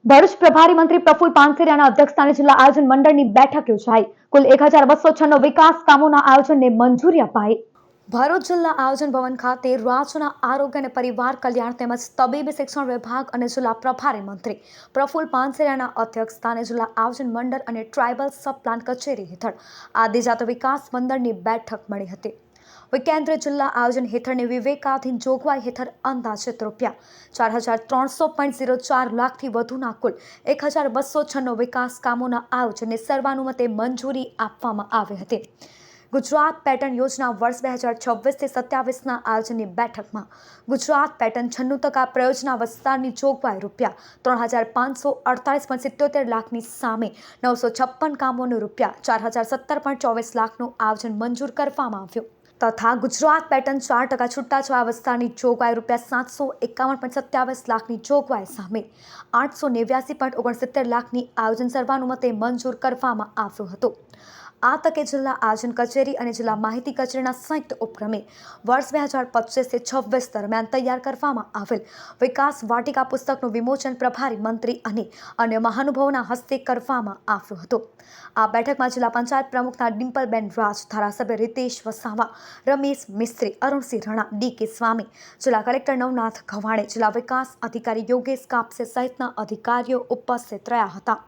ભરૂચ પ્રભારી મંત્રી પ્રફુલ પાનસેરિયાના અધ્યક્ષસ્થાને જિલ્લા આયોજન મંડળની બેઠક યોજાઈ. કુલ 1206 વિકાસ કામોના આયોજનને મંજૂરી અપાઈ. ભરૂચ જિલ્લા આયોજન ભવન ખાતે રાજ્યના આરોગ્ય અને પરિવાર કલ્યાણ તેમજ તબીબી શિક્ષણ વિભાગ અને જિલ્લા પ્રભારી મંત્રી પ્રફુલ પાનસેરિયાના અધ્યક્ષસ્થાને જિલ્લા આયોજન મંડળ અને ટ્રાઇબલ સબ પ્લાન કચેરી હેઠળ આદિજાતિ વિકાસ મંડળની બેઠક મળી હતી. વિકેન્દ્રીય જિલ્લા આયોજન હેઠળની વિવેકાધીન જોગવાઈ હેઠળ અંદાજિત ₹4300.04 લાખથી વધુના કુલ 1206 વિકાસ કામોના આયોજનને સર્વાનુમતે મંજૂરી આપવામાં આવી હતી. ગુજરાત પેટર્ન યોજના વર્ષ 2026થી 27ના આયોજનની બેઠકમાં ગુજરાત પેટર્ન 96% પ્રયોજના વિસ્તારની જોગવાઈ ₹3548.77 લાખની સામે 956 કામોનું ₹4017.24 લાખનું આયોજન મંજૂર કરવામાં આવ્યું તથા ગુજરાત પેટર્ન 4% છૂટાછવાયા વિસ્તારની જોગવાઈ ₹751.27 લાખની જોગવાઈ સામે 889.69 લાખની આયોજન સર્વાનુમતે મંજૂર કરવામાં આવ્યું હતું. આ તકે જિલ્લા આયોજન કચેરી અને જિલ્લા માહિતી કચેરીના સંયુક્ત ઉપક્રમે વર્ષ 2025થી 26 દરમિયાન તૈયાર કરવામાં આવેલ વિકાસ વાટિકા પુસ્તકનું વિમોચન પ્રભારી મંત્રી અને અન્ય મહાનુભાવોના હસ્તે કરવામાં આવ્યું હતું. આ બેઠકમાં જિલ્લા પંચાયત પ્રમુખના ડિમ્પલબેન રાજ, ધારાસભ્ય રીતેશ વસાવા, રમેશ મિસ્ત્રી, અરુણસિંહ રાણા, ડી.કે. સ્વામી, જિલ્લા કલેક્ટર નવનાથ ગવાણે, જિલ્લા વિકાસ અધિકારી યોગેશ કાપસે સહિતના અધિકારીઓ ઉપસ્થિત રહ્યા હતા.